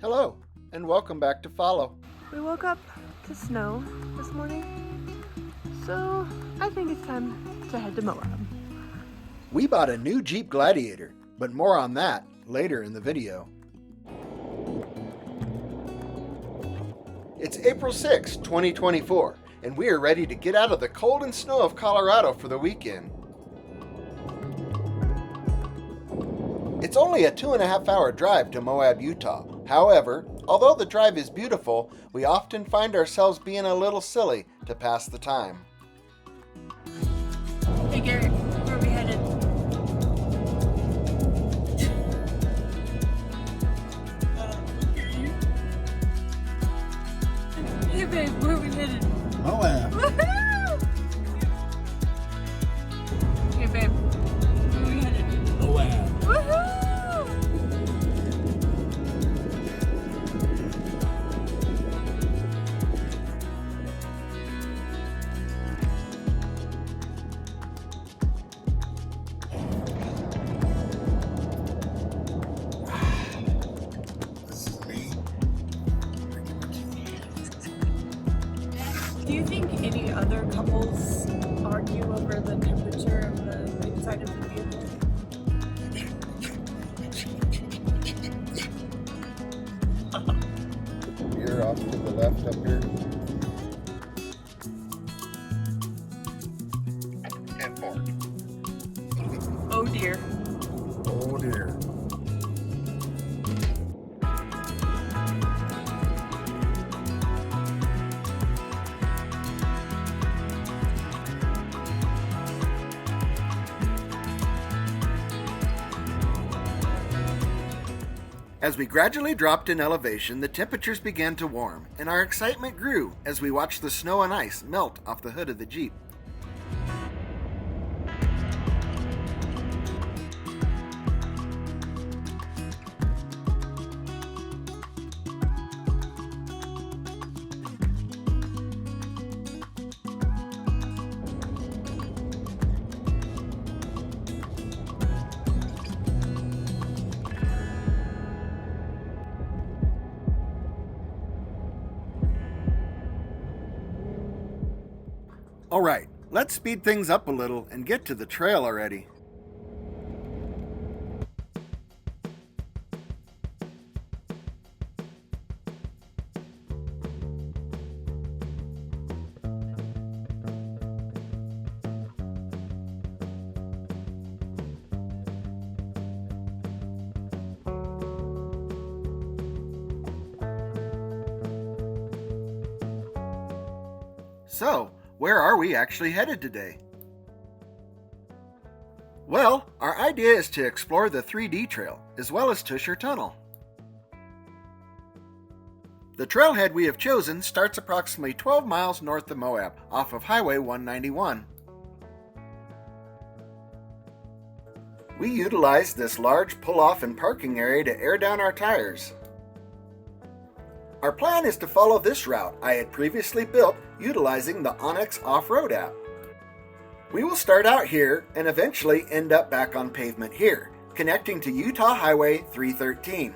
Hello, and welcome back to Follow. We woke up to snow this morning, so I think it's time to head to Moab. We bought a new Jeep Gladiator, but more on that later in the video. It's April 6, 2024, and we are ready to get out of the cold and snow of Colorado for the weekend. It's only a 2.5-hour drive to Moab, Utah. However, although the drive is beautiful, we often find ourselves being a little silly to pass the time. Hey Garrett, where are we headed? Hey babe, where are we headed? Moab. Woohoo! Hey babe, where are we headed? Moab. Woohoo! Do you think any other couples argue over the temperature of the inside of the vehicle? You're off to the left up here. And forward. Oh dear. Oh dear. As we gradually dropped in elevation, the temperatures began to warm, and our excitement grew as we watched the snow and ice melt off the hood of the Jeep. Alright, let's speed things up a little and get to the trail already. So, where are we actually headed today? Well, our idea is to explore the 3D Trail, as well as Tusher Tunnel. The trailhead we have chosen starts approximately 12 miles north of Moab, off of Highway 191. We utilized this large pull-off and parking area to air down our tires. Our plan is to follow this route I had previously built utilizing the Onyx off-road app. We will start out here and eventually end up back on pavement here, connecting to Utah Highway 313.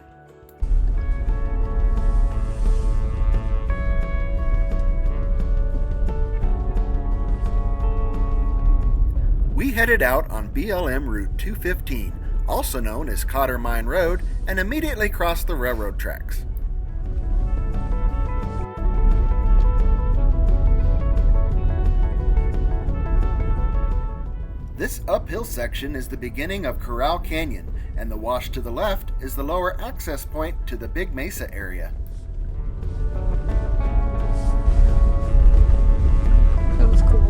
We headed out on BLM Route 215, also known as Cotter Mine Road, and immediately crossed the railroad tracks. This uphill section is the beginning of Corral Canyon, and the wash to the left is the lower access point to the Big Mesa area. That was cool.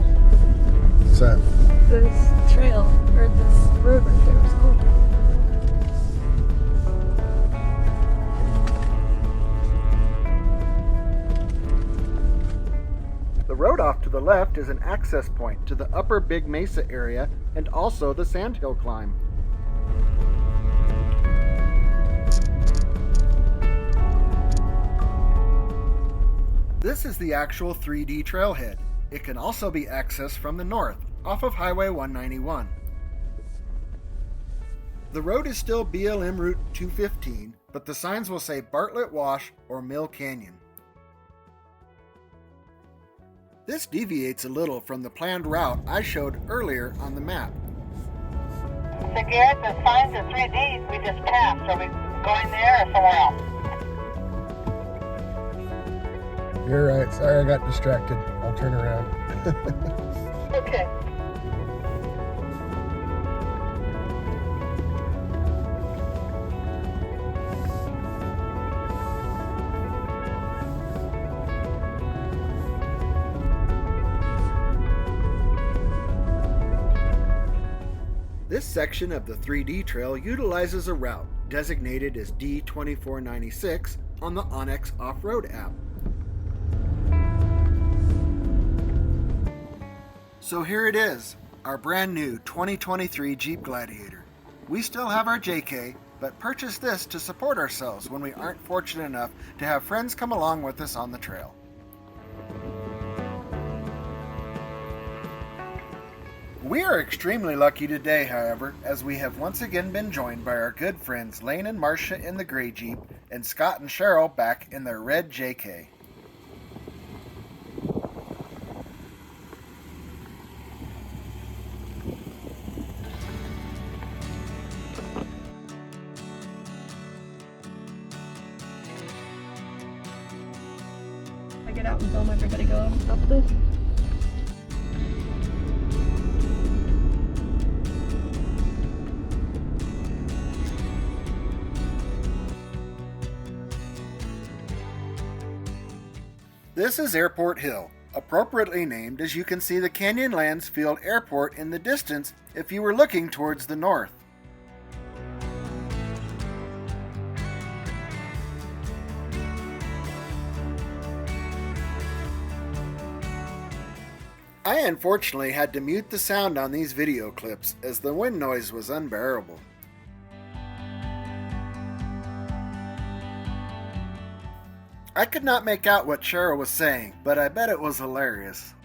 What's that? This trail, or this road right there was cool. The road off to the left is an access point to the upper Big Mesa area and also the Sandhill climb. This is the actual 3D trailhead. It can also be accessed from the north, off of Highway 191. The road is still BLM Route 215, but the signs will say Bartlett Wash or Mill Canyon. This deviates a little from the planned route I showed earlier on the map. So Garrett, the signs are 3D we just passed. Are we going there or somewhere else? You're right. Sorry I got distracted. I'll turn around. Okay. This section of the 3D trail utilizes a route designated as D2496 on the Onyx Off-Road app. So here it is, our brand new 2023 Jeep Gladiator. We still have our JK, but purchased this to support ourselves when we aren't fortunate enough to have friends come along with us on the trail. We are extremely lucky today, however, as we have once again been joined by our good friends Lane and Marcia in the gray Jeep and Scott and Cheryl back in their red JK. I get out and film everybody go up this. This is Airport Hill, appropriately named as you can see the Canyonlands Field Airport in the distance if you were looking towards the north. I unfortunately had to mute the sound on these video clips as the wind noise was unbearable. I could not make out what Cheryl was saying, but I bet it was hilarious.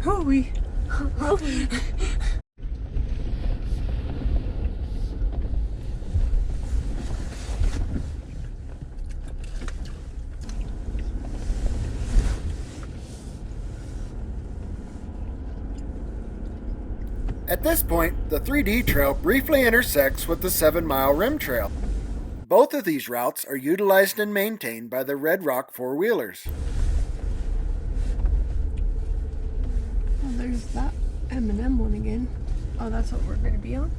Hurry! Hurry! At this point, the 3D trail briefly intersects with the 7-mile rim trail. Both of these routes are utilized and maintained by the Red Rock four-wheelers. Well, there's that M&M one again. Oh, that's what we're going to be on?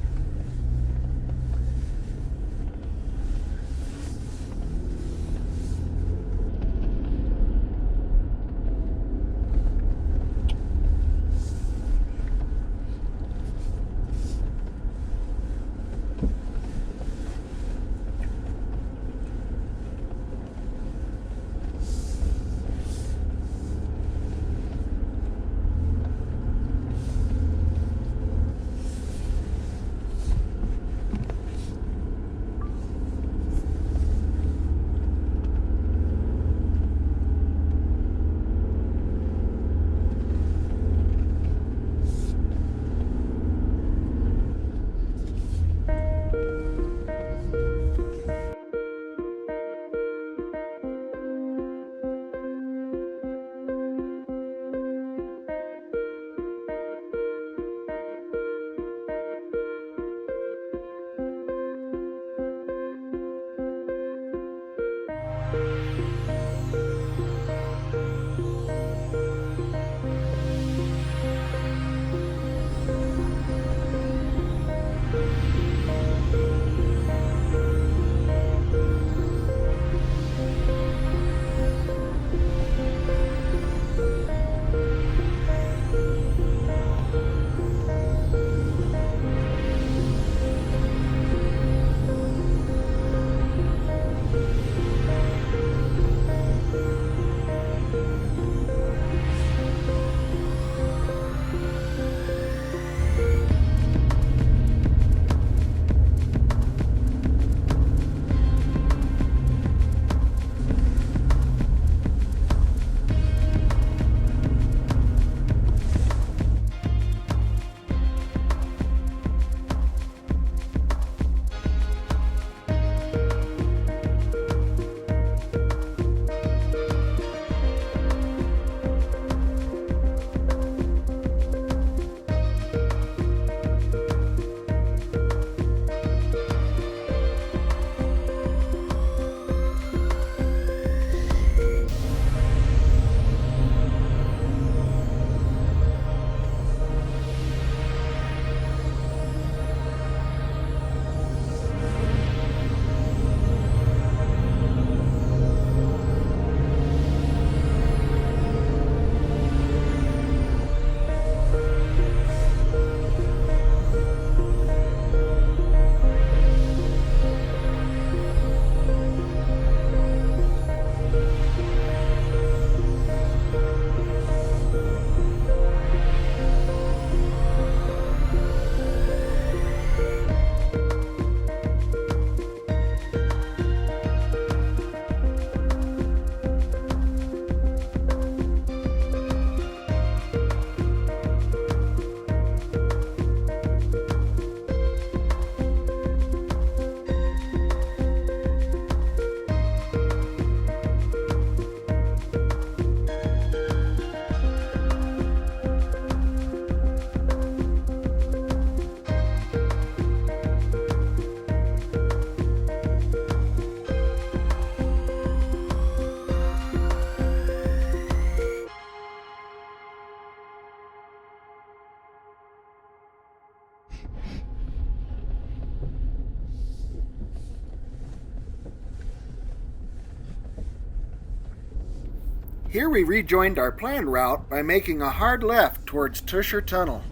Here we rejoined our planned route by making a hard left towards Tusher Tunnel.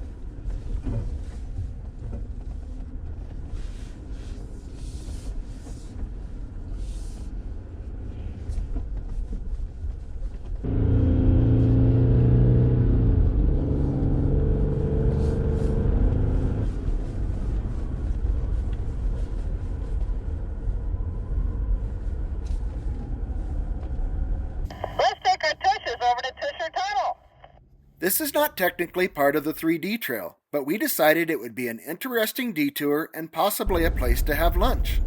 Let's take our Tushers over to Tusher Tunnel. This is not technically part of the 3D trail, but we decided it would be an interesting detour and possibly a place to have lunch.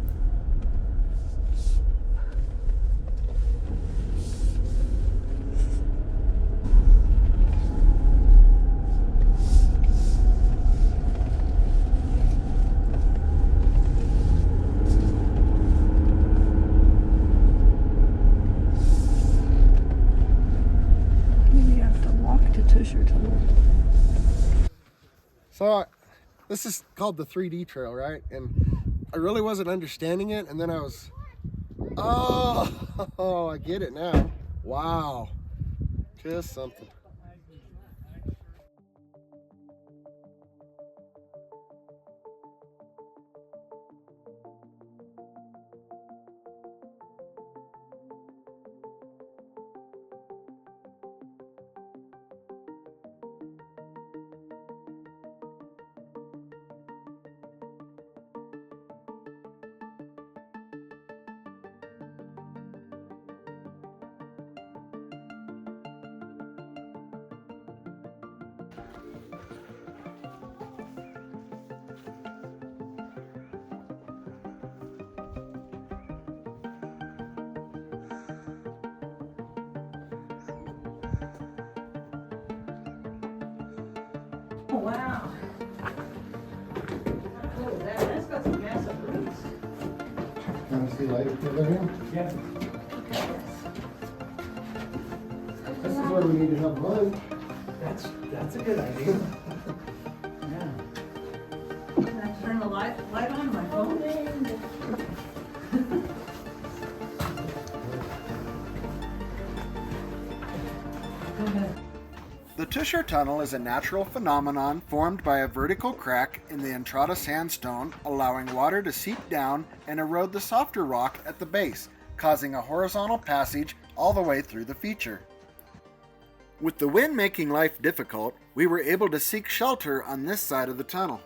So this is called the 3D trail, right? And I really wasn't understanding it, and then I was, oh, I get it now. Wow, just something. Oh, wow. Look at that. That's got some massive roots. Want to see lighter further in? Yeah. This is where we need to have lunch. That's a good idea. Yeah. Can I turn the light on my phone? Go ahead. The Tusher Tunnel is a natural phenomenon formed by a vertical crack in the Entrada sandstone, allowing water to seep down and erode the softer rock at the base, causing a horizontal passage all the way through the feature. With the wind making life difficult, we were able to seek shelter on this side of the tunnel.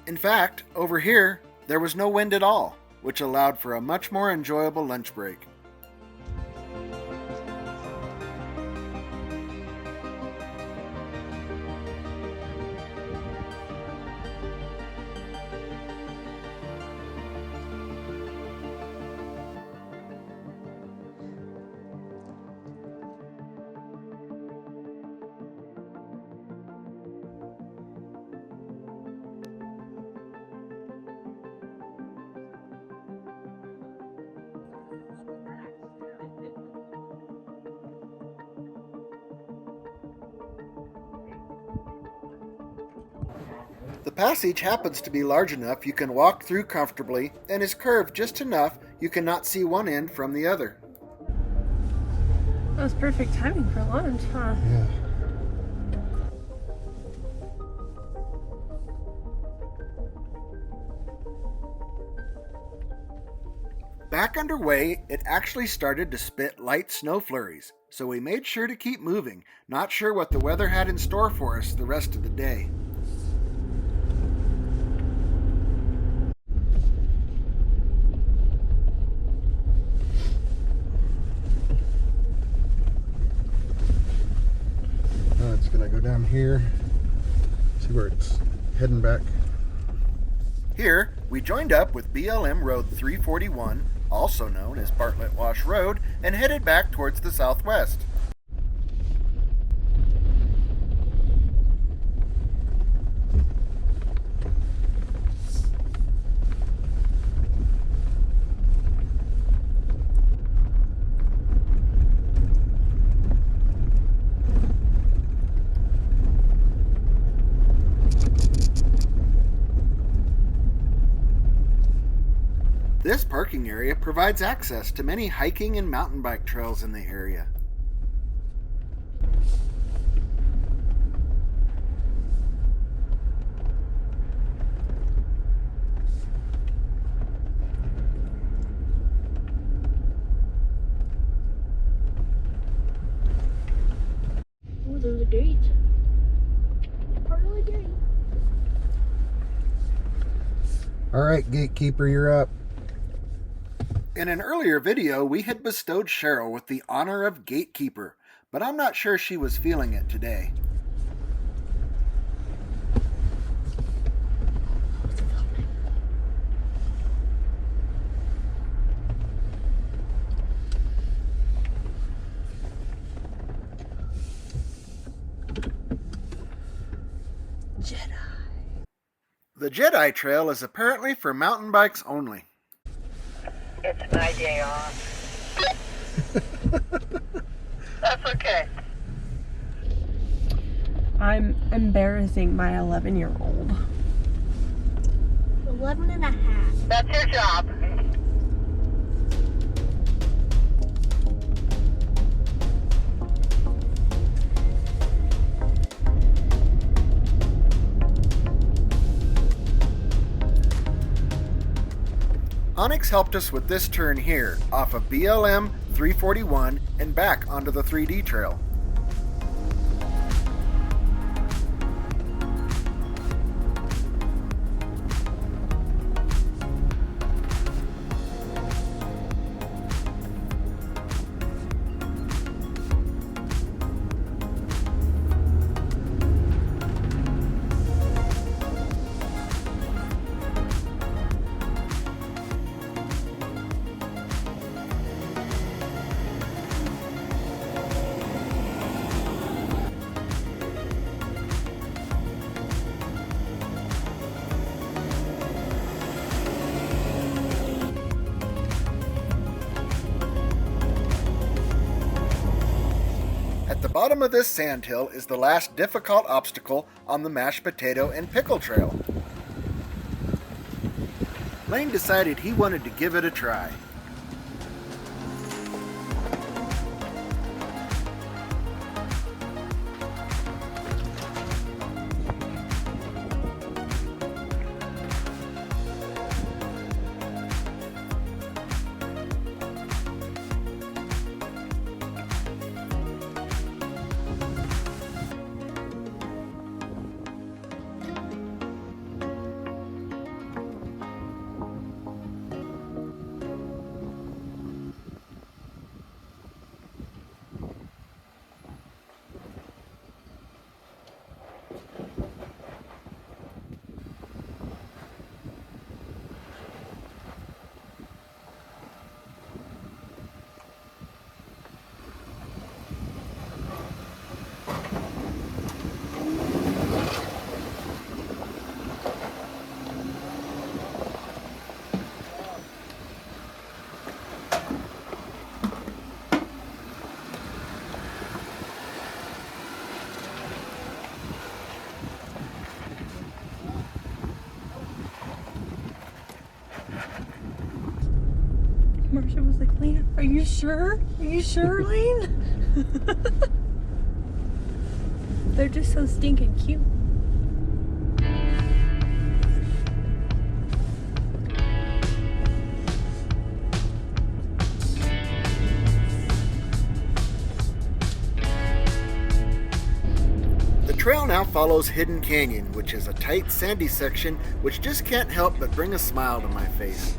In fact, over here, there was no wind at all, which allowed for a much more enjoyable lunch break. The passage happens to be large enough you can walk through comfortably and is curved just enough you cannot see one end from the other. That was perfect timing for lunch, huh? Yeah. Back underway, it actually started to spit light snow flurries, so we made sure to keep moving, not sure what the weather had in store for us the rest of the day. It's gonna go down here. See where it's heading back. Here, we joined up with BLM Road 341, also known as Bartlet Wash Road, and headed back towards the southwest. This parking area provides access to many hiking and mountain bike trails in the area. Oh, there's a gate. Part of the gate. All right, gatekeeper, you're up. In an earlier video, we had bestowed Cheryl with the honor of gatekeeper, but I'm not sure she was feeling it today. Jedi. The Jedi Trail is apparently for mountain bikes only. It's my day off. That's okay. I'm embarrassing my 11-year-old. 11 and a half. That's your job. Onyx helped us with this turn here, off of BLM 341 and back onto the 3D trail. At the bottom of this sandhill is the last difficult obstacle on the mashed potato and pickle trail. Lane decided he wanted to give it a try. Marcia was like, Lane, are you sure? Are you sure, Lane? They're just so stinking cute. The trail now follows Hidden Canyon, which is a tight, sandy section which just can't help but bring a smile to my face.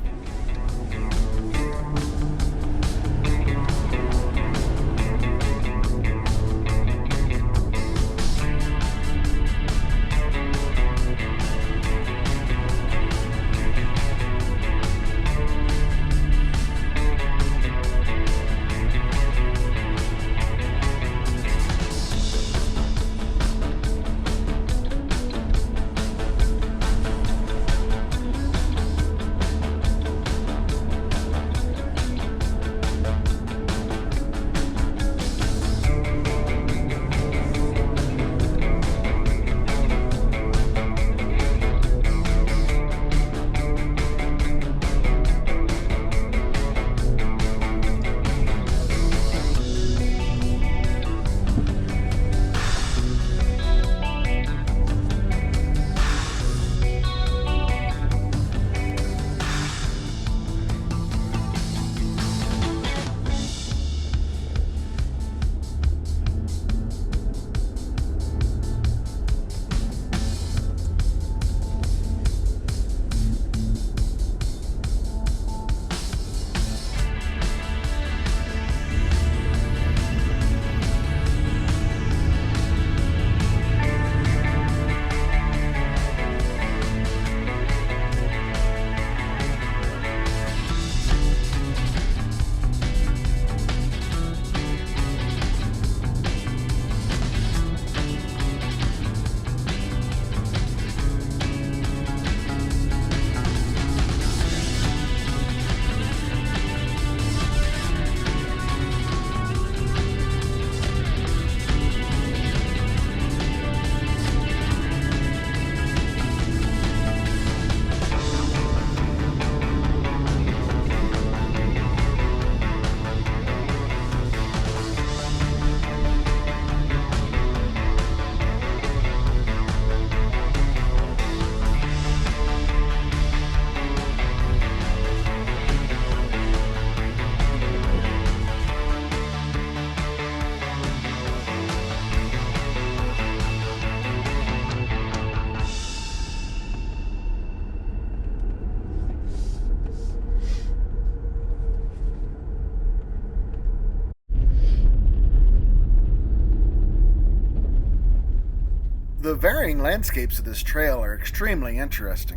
The varying landscapes of this trail are extremely interesting.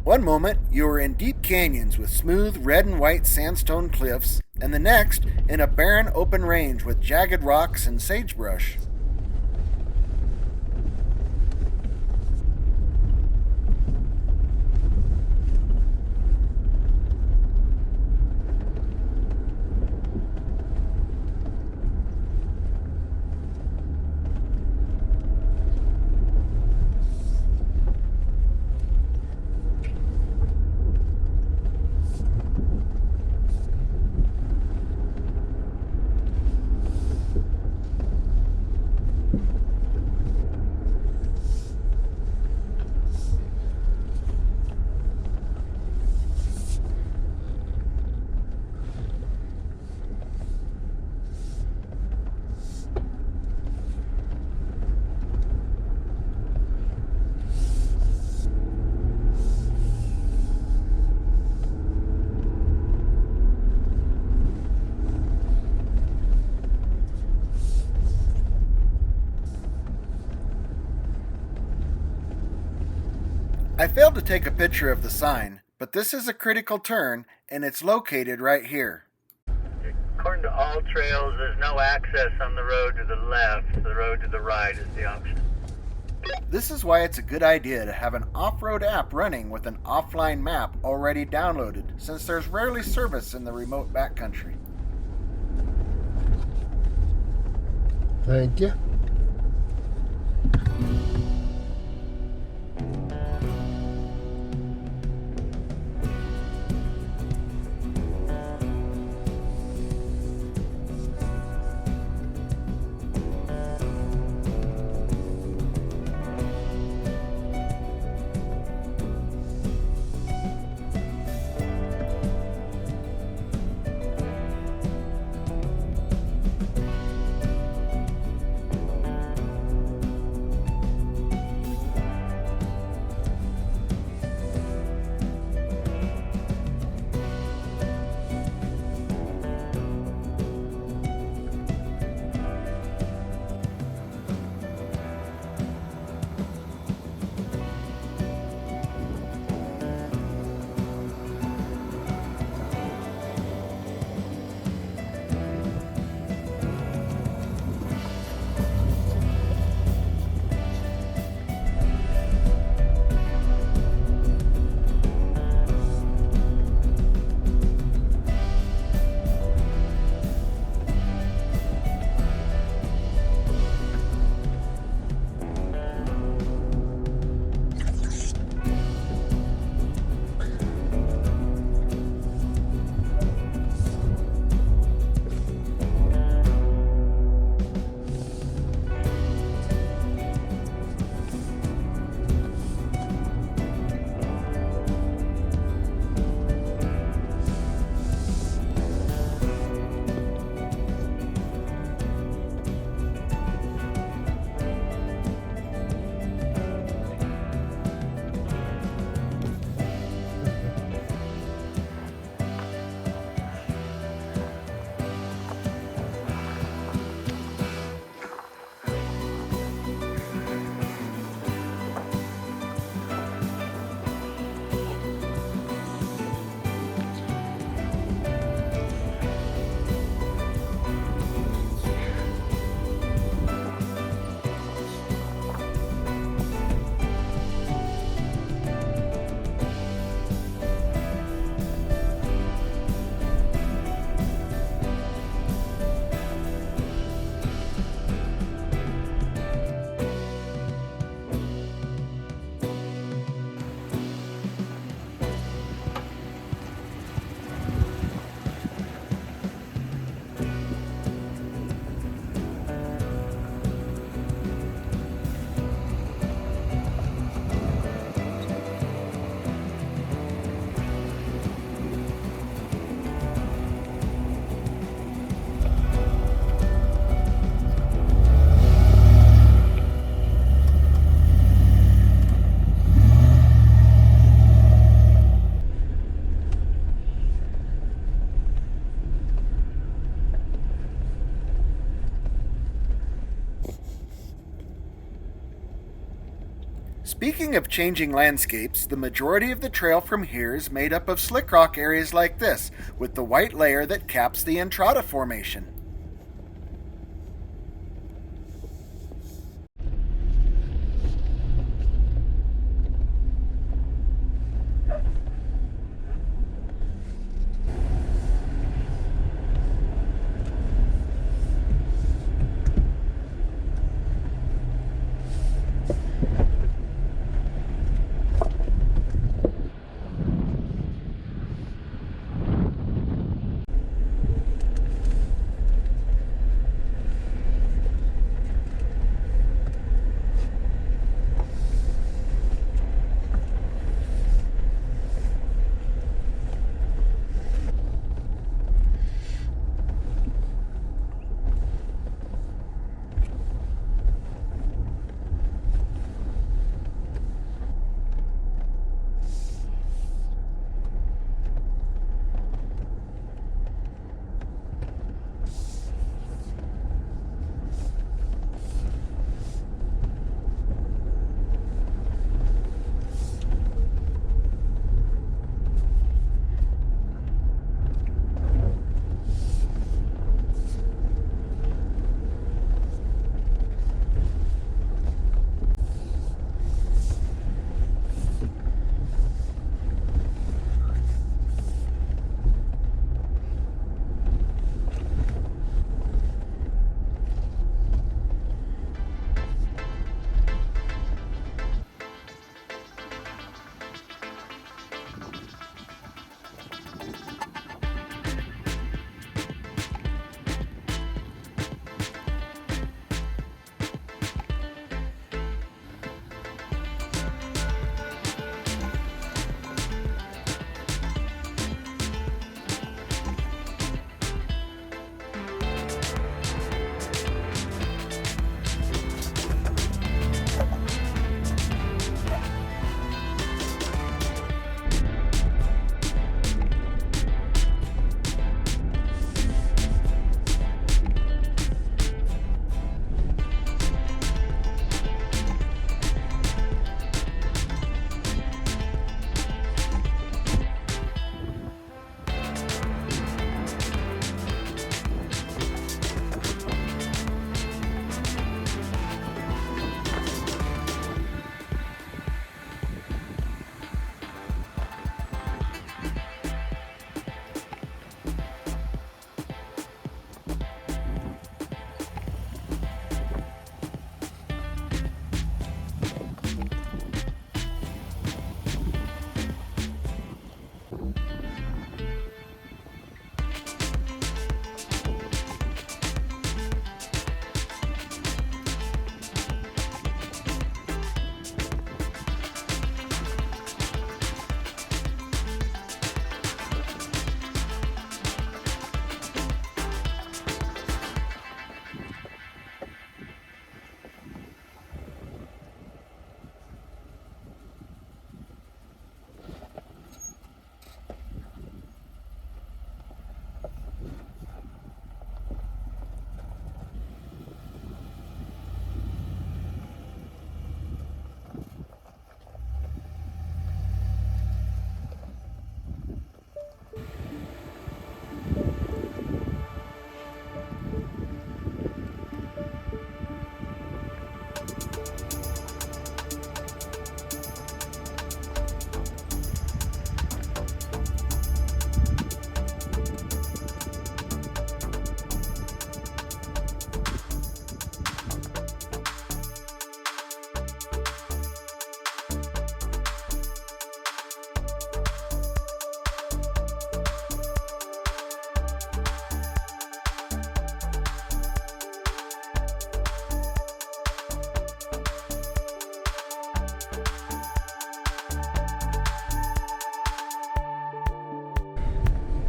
One moment, you are in deep canyons with smooth red and white sandstone cliffs, and the next, in a barren open range with jagged rocks and sagebrush. I failed to take a picture of the sign, but this is a critical turn, and it's located right here. According to all trails, there's no access on the road to the left. The road to the right is the option. This is why it's a good idea to have an off-road app running with an offline map already downloaded, since there's rarely service in the remote backcountry. Thank you. Speaking of changing landscapes, the majority of the trail from here is made up of slick rock areas like this, with the white layer that caps the Entrada Formation.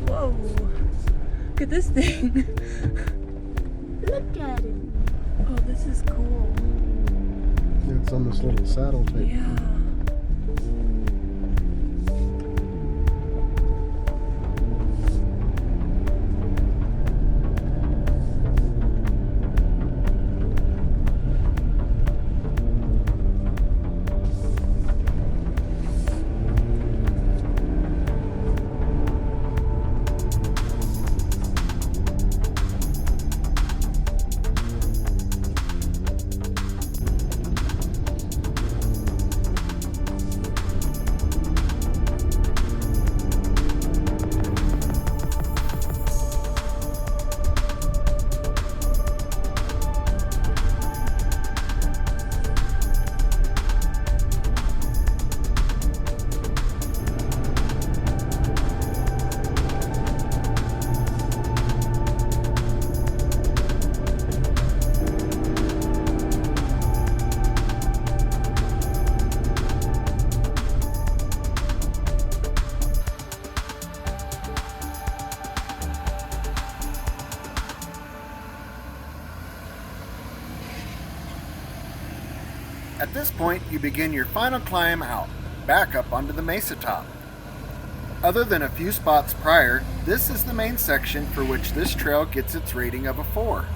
Whoa, look at this thing. Look at it. Oh, this is cool. It's on this little saddle type. Yeah. At this point, you begin your final climb out, back up onto the mesa top. Other than a few spots prior, this is the main section for which this trail gets its rating of a 4.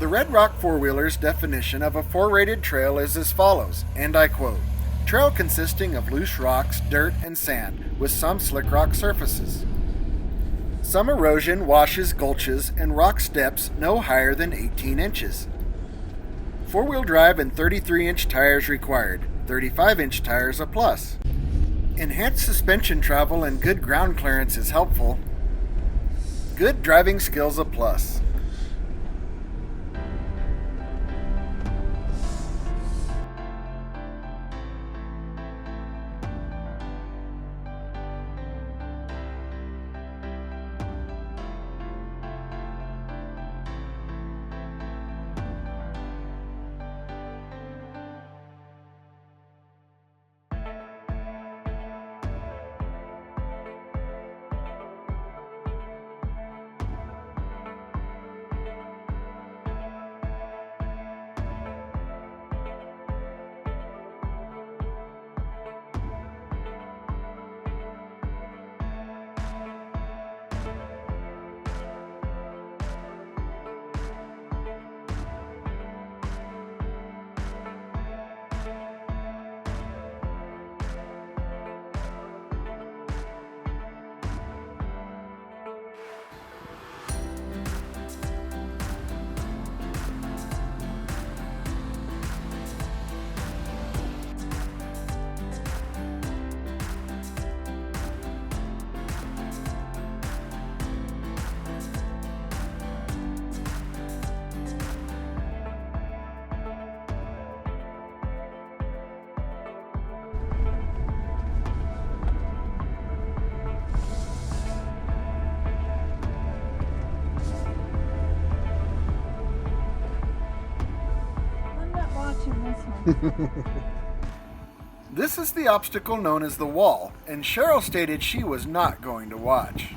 The Red Rock Four-Wheeler's definition of a 4-rated trail is as follows, and I quote, "Trail consisting of loose rocks, dirt, and sand, with some slick rock surfaces. Some erosion washes gulches and rock steps no higher than 18 inches. 4-wheel drive and 33-inch tires required, 35-inch tires a plus. Enhanced suspension travel and good ground clearance is helpful. Good driving skills a plus." I'm not watching this one. This is the obstacle known as the wall, and Cheryl stated she was not going to watch.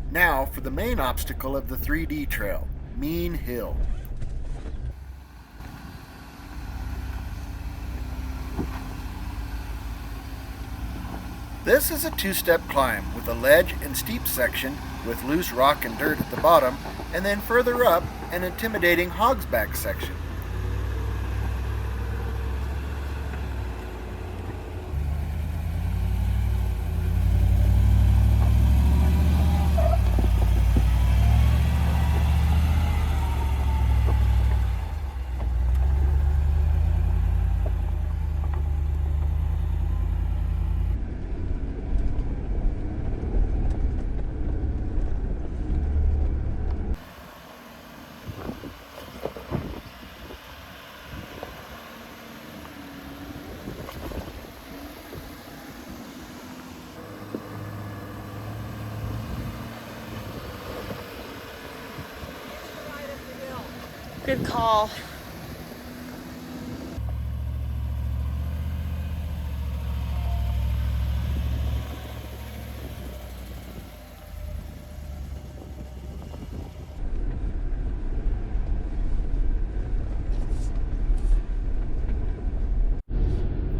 Now for the main obstacle of the 3D trail, Mean Hill. This is a 2-step climb with a ledge and steep section with loose rock and dirt at the bottom, and then further up an intimidating hogsback section. Good call.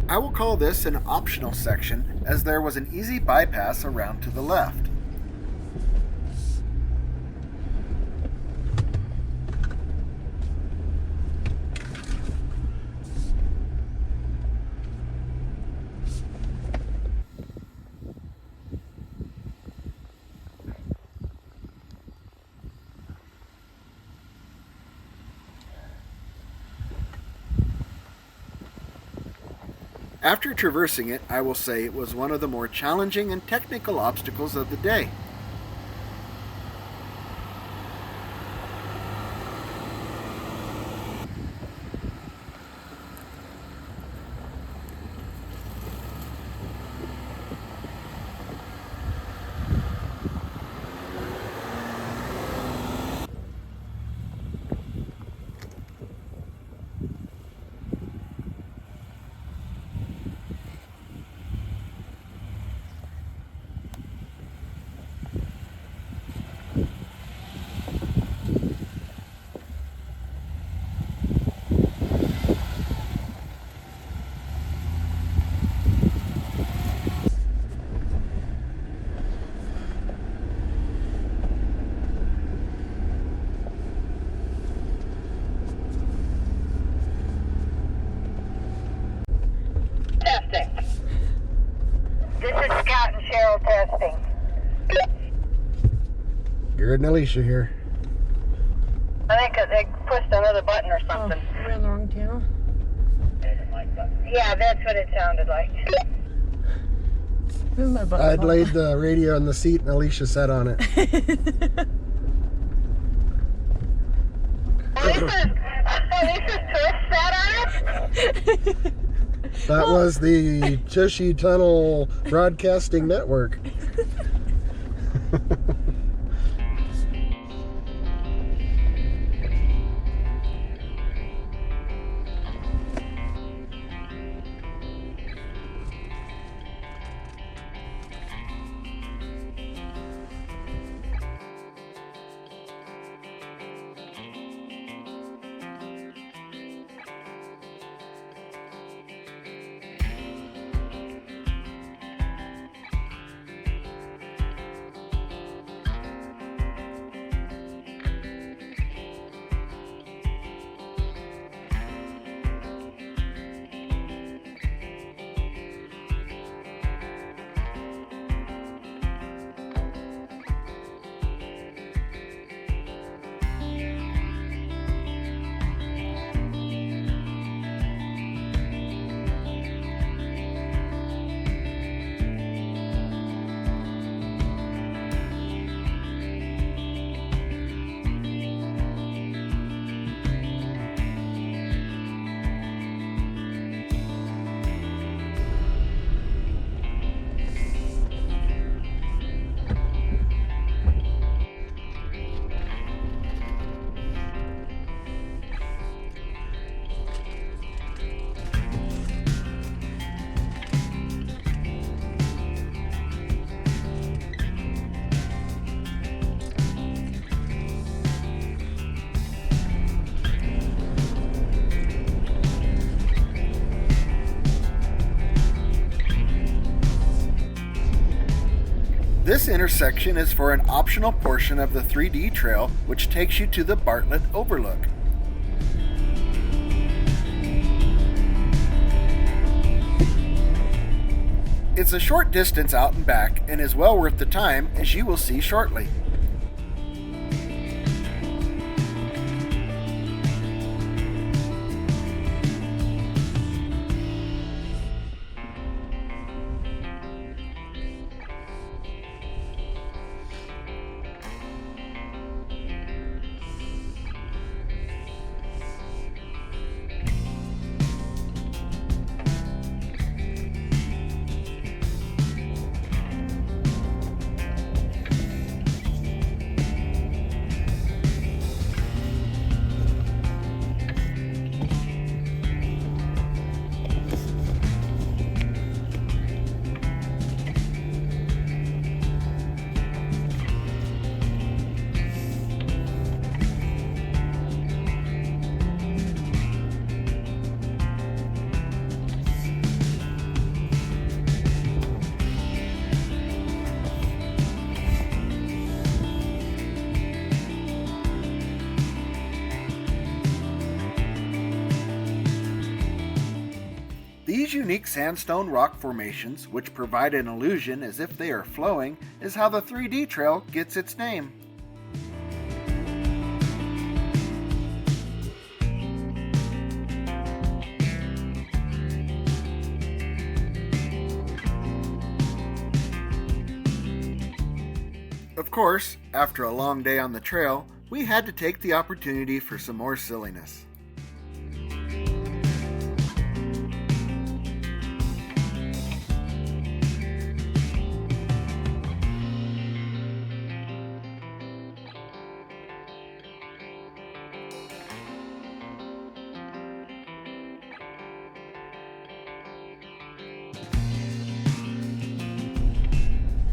I will call this an optional section as there was an easy bypass around to the left. After traversing it, I will say it was one of the more challenging and technical obstacles of the day. Testing. This is Scott and Cheryl testing. Garrett and Alicia here. I think they pushed another button or something. Oh, we're on the wrong channel. Yeah, that's what it sounded like. Move my button. I'd laid the radio on the seat and Alicia sat on it. Alicia's twist sat on it? That was the Tusher Tunnel Broadcasting Network. This intersection is for an optional portion of the 3D trail, which takes you to the Bartlet Overlook. It's a short distance out and back and is well worth the time, as you will see shortly. unique sandstone rock formations, which provide an illusion as if they are flowing, is how the 3D Trail gets its name. Of course, after a long day on the trail, we had to take the opportunity for some more silliness.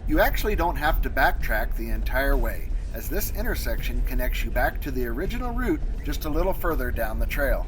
You actually don't have to backtrack the entire way, as this intersection connects you back to the original route just a little further down the trail.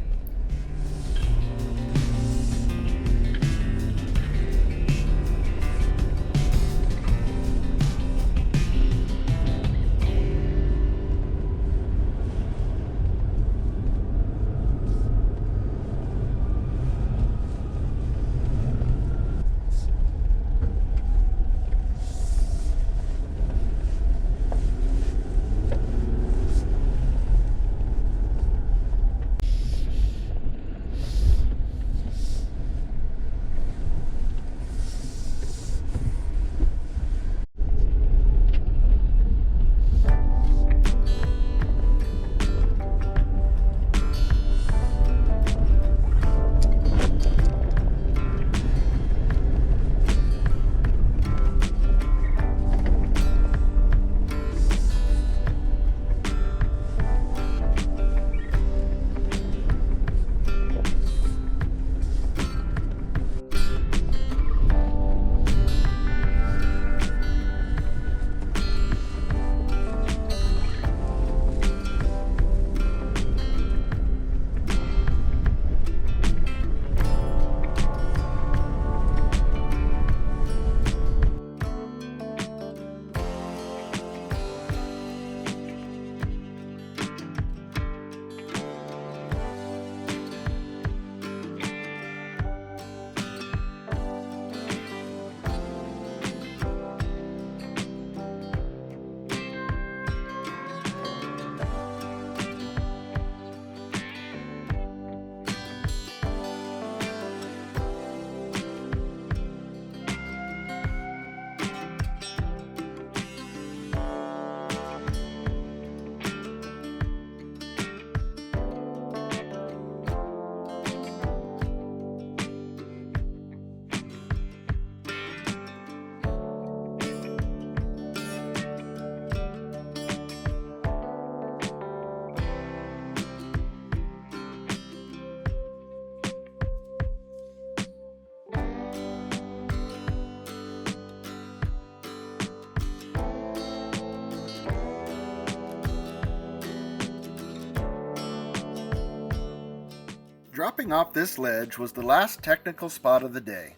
Dropping off this ledge was the last technical spot of the day.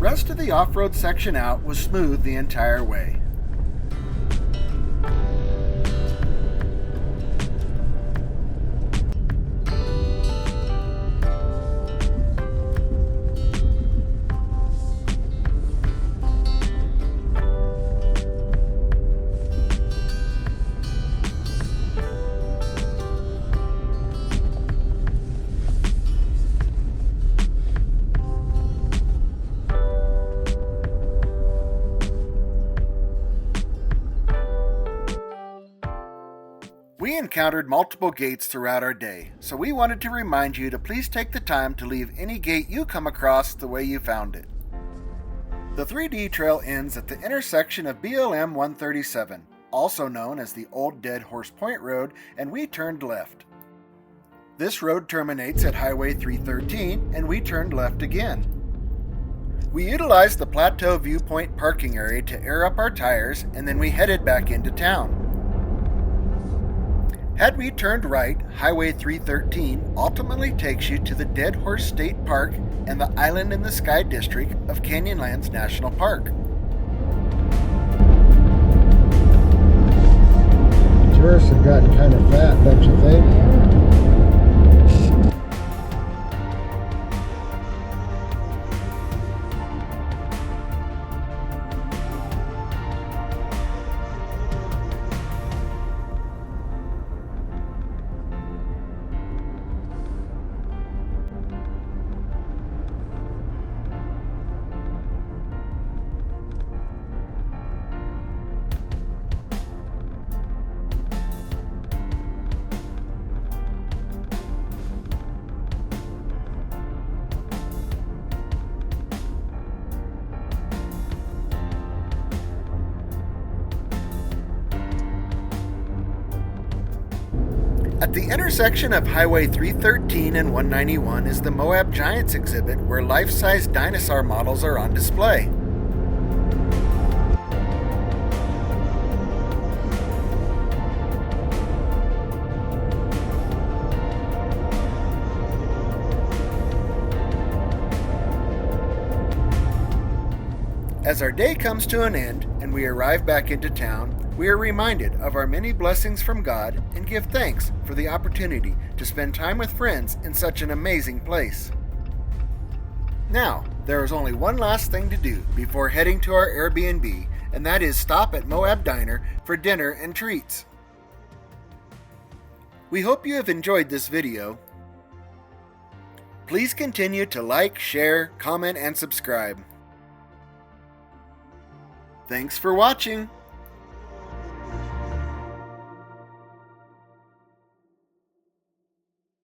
Rest of the off-road section out was smooth the entire way. We encountered multiple gates throughout our day, so we wanted to remind you to please take the time to leave any gate you come across the way you found it. The 3D Trail ends at the intersection of BLM 137, also known as the Old Dead Horse Point Road, and we turned left. This road terminates at Highway 313, and we turned left again. We utilized the Plateau Viewpoint parking area to air up our tires, and then we headed back into town. Had we turned right, Highway 313 ultimately takes you to the Dead Horse State Park and the Island in the Sky district of Canyonlands National Park. Tourists have gotten kind of fat, don't you think? At the intersection of Highway 313 and 191 is the Moab Giants exhibit, where life-size dinosaur models are on display. As our day comes to an end and we arrive back into town, we are reminded of our many blessings from God and give thanks for the opportunity to spend time with friends in such an amazing place. Now, there is only one last thing to do before heading to our Airbnb, and that is stop at Moab Diner for dinner and treats. We hope you have enjoyed this video. Please continue to like, share, comment, and subscribe. Thanks for watching.